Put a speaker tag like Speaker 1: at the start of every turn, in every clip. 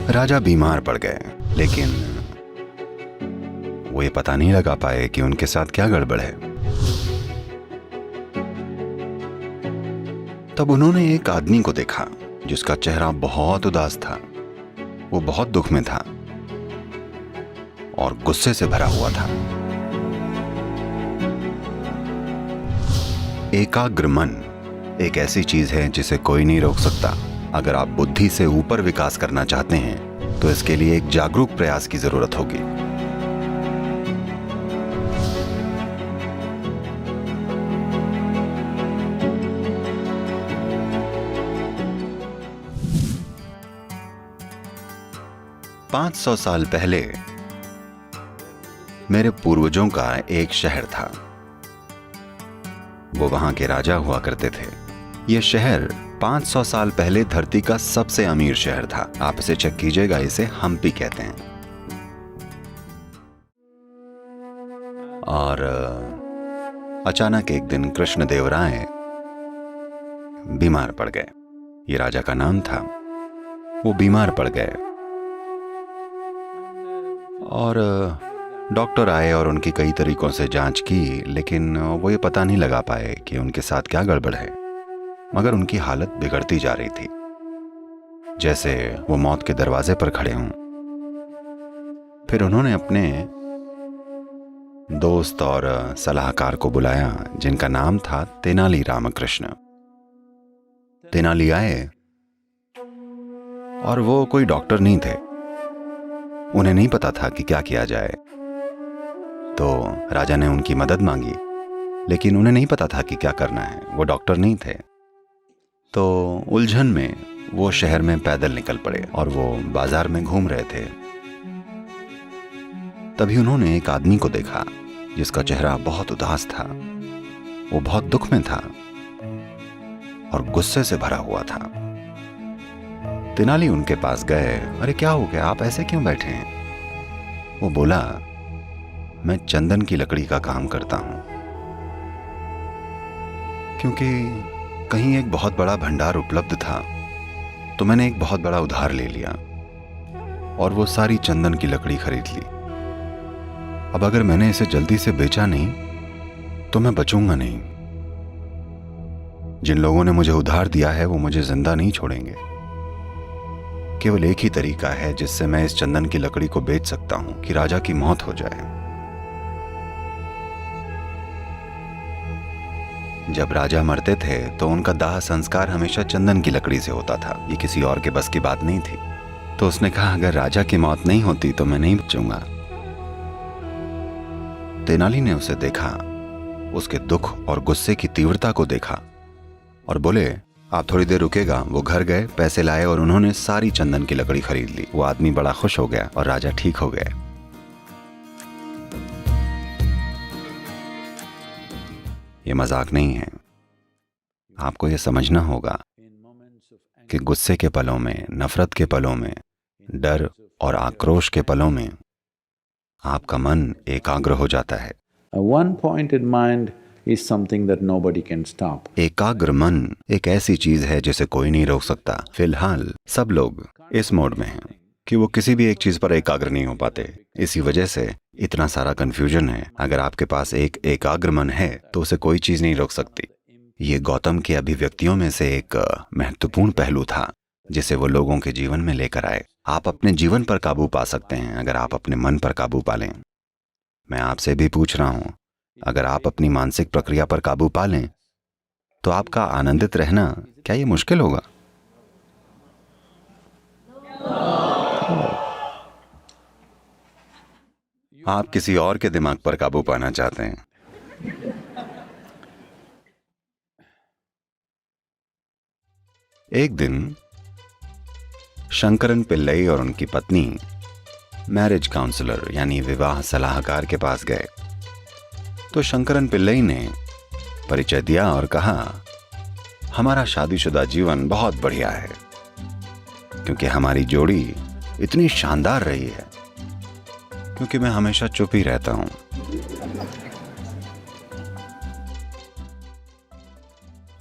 Speaker 1: राजा बीमार पड़ गए, लेकिन वो ये पता नहीं लगा पाए कि उनके साथ क्या गड़बड़ है। तब उन्होंने एक आदमी को देखा जिसका चेहरा बहुत उदास था। वो बहुत दुख में था और गुस्से से भरा हुआ था। एकाग्र मन एक ऐसी चीज है जिसे कोई नहीं रोक सकता। अगर आप बुद्धि से ऊपर विकास करना चाहते हैं तो इसके लिए एक जागरूक प्रयास की जरूरत होगी। पांच 500 साल पहले मेरे पूर्वजों का एक शहर था। वो वहां के राजा हुआ करते थे। यह शहर 500 साल पहले धरती का सबसे अमीर शहर था। आप इसे चेक कीजिएगा, इसे हम्पी कहते हैं। और अचानक एक दिन कृष्णदेवराय बीमार पड़ गए। ये राजा का नाम था। वो बीमार पड़ गए और डॉक्टर आए और उनकी कई तरीकों से जांच की, लेकिन वो ये पता नहीं लगा पाए कि उनके साथ क्या गड़बड़ है। मगर उनकी हालत बिगड़ती जा रही थी, जैसे वो मौत के दरवाजे पर खड़े हों। फिर उन्होंने अपने दोस्त और सलाहकार को बुलाया, जिनका नाम था तेनाली रामकृष्ण। तेनाली आए और वो कोई डॉक्टर नहीं थे। उन्हें नहीं पता था कि क्या किया जाए। तो राजा ने उनकी मदद मांगी, लेकिन उन्हें नहीं पता था कि क्या करना है। वो डॉक्टर नहीं थे। तो उलझन में वो शहर में पैदल निकल पड़े और वो बाजार में घूम रहे थे। तभी उन्होंने एक आदमी को देखा जिसका चेहरा बहुत उदास था। वो बहुत दुख में था और गुस्से से भरा हुआ था। तेनाली उनके पास गए। अरे क्या हो गया, आप ऐसे क्यों बैठे हैं? वो बोला, मैं चंदन की लकड़ी का काम करता हूं, क्योंकि कहीं एक बहुत बड़ा भंडार उपलब्ध था, तो मैंने एक बहुत बड़ा उधार ले लिया और वो सारी चंदन की लकड़ी खरीद ली। अब अगर मैंने इसे जल्दी से बेचा नहीं तो मैं बचूंगा नहीं। जिन लोगों ने मुझे उधार दिया है वो मुझे जिंदा नहीं छोड़ेंगे। केवल एक ही तरीका है जिससे मैं इस चंदन की लकड़ी को बेच सकता हूं कि राजा की मौत हो जाए। जब राजा मरते थे तो उनका दाह संस्कार हमेशा चंदन की लकड़ी से होता था। ये किसी और के बस की बात नहीं थी। तो उसने कहा, अगर राजा की मौत नहीं होती तो मैं नहीं बचूंगा। तेनाली ने उसे देखा, उसके दुख और गुस्से की तीव्रता को देखा और बोले, आप थोड़ी देर रुकेगा। वो घर गए, पैसे लाए और उन्होंने सारी चंदन की लकड़ी खरीद ली। वो आदमी बड़ा खुश हो गया और राजा ठीक हो गए। ये मजाक नहीं है। आपको ये समझना होगा कि गुस्से के पलों में, नफरत के पलों में, डर और आक्रोश के पलों में आपका मन एकाग्र हो जाता है।
Speaker 2: One-pointed mind is something that nobody can stop.
Speaker 1: एकाग्र मन एक ऐसी चीज है जिसे कोई नहीं रोक सकता। फिलहाल सब लोग इस मोड में हैं कि वो किसी भी एक चीज पर एकाग्र नहीं हो पाते। इसी वजह से इतना सारा कंफ्यूजन है। अगर आपके पास एक एकाग्र मन है तो उसे कोई चीज नहीं रोक सकती। ये गौतम की अभिव्यक्तियों में से एक महत्वपूर्ण पहलू था जिसे वो लोगों के जीवन में लेकर आए। आप अपने जीवन पर काबू पा सकते हैं अगर आप अपने मन पर काबू पा लें। मैं आपसे भी पूछ रहा हूं, अगर आप अपनी मानसिक प्रक्रिया पर काबू पा लें तो आपका आनंदित रहना क्या ये मुश्किल होगा? आप किसी और के दिमाग पर काबू पाना चाहते हैं। एक दिन शंकरन पिल्लई और उनकी पत्नी मैरिज काउंसलर यानी विवाह सलाहकार के पास गए। तो शंकरन पिल्लई ने परिचय दिया और कहा, हमारा शादीशुदा जीवन बहुत बढ़िया है क्योंकि हमारी जोड़ी इतनी शानदार रही है, क्योंकि मैं हमेशा चुप ही रहता हूं।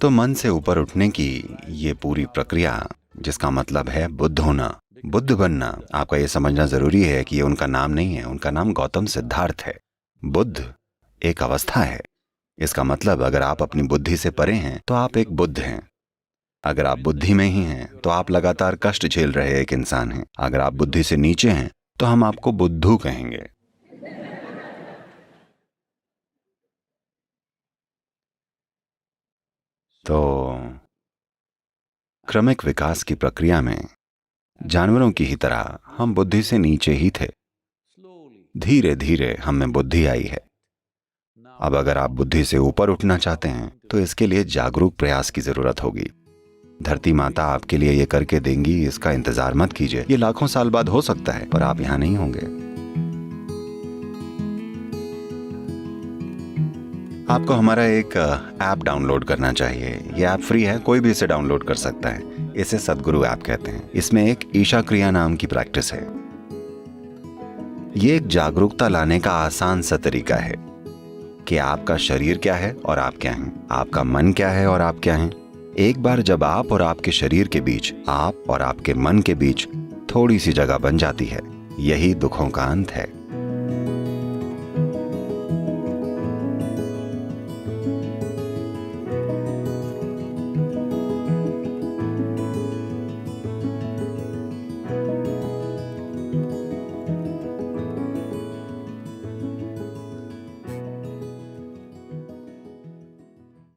Speaker 1: तो मन से ऊपर उठने की ये पूरी प्रक्रिया जिसका मतलब है बुद्ध होना, बुद्ध बनना। आपका ये समझना जरूरी है कि ये उनका नाम नहीं है, उनका नाम गौतम सिद्धार्थ है। बुद्ध एक अवस्था है। इसका मतलब अगर आप अपनी बुद्धि से परे हैं तो आप एक बुद्ध हैं। अगर आप बुद्धि में ही हैं तो आप लगातार कष्ट झेल रहे एक इंसान हैं। अगर आप बुद्धि से नीचे हैं तो हम आपको बुद्धू कहेंगे। तो क्रमिक विकास की प्रक्रिया में जानवरों की ही तरह हम बुद्धि से नीचे ही थे। धीरे धीरे हम में बुद्धि आई है। अब अगर आप बुद्धि से ऊपर उठना चाहते हैं तो इसके लिए जागरूक प्रयास की जरूरत होगी। धरती माता आपके लिए ये करके देंगी, इसका इंतजार मत कीजिए। ये लाखों साल बाद हो सकता है, पर आप यहां नहीं होंगे। आपको हमारा एक ऐप डाउनलोड करना चाहिए। ये ऐप फ्री है, कोई भी इसे डाउनलोड कर सकता है। इसे सद्गुरु ऐप कहते हैं। इसमें एक ईशा क्रिया नाम की प्रैक्टिस है। ये एक जागरूकता लाने का आसान सा तरीका है कि आपका शरीर क्या है और आप क्या हैं, आपका मन क्या है और आप क्या हैं। एक बार जब आप और आपके शरीर के बीच, आप और आपके मन के बीच थोड़ी सी जगह बन जाती है, यही दुखों का अंत है।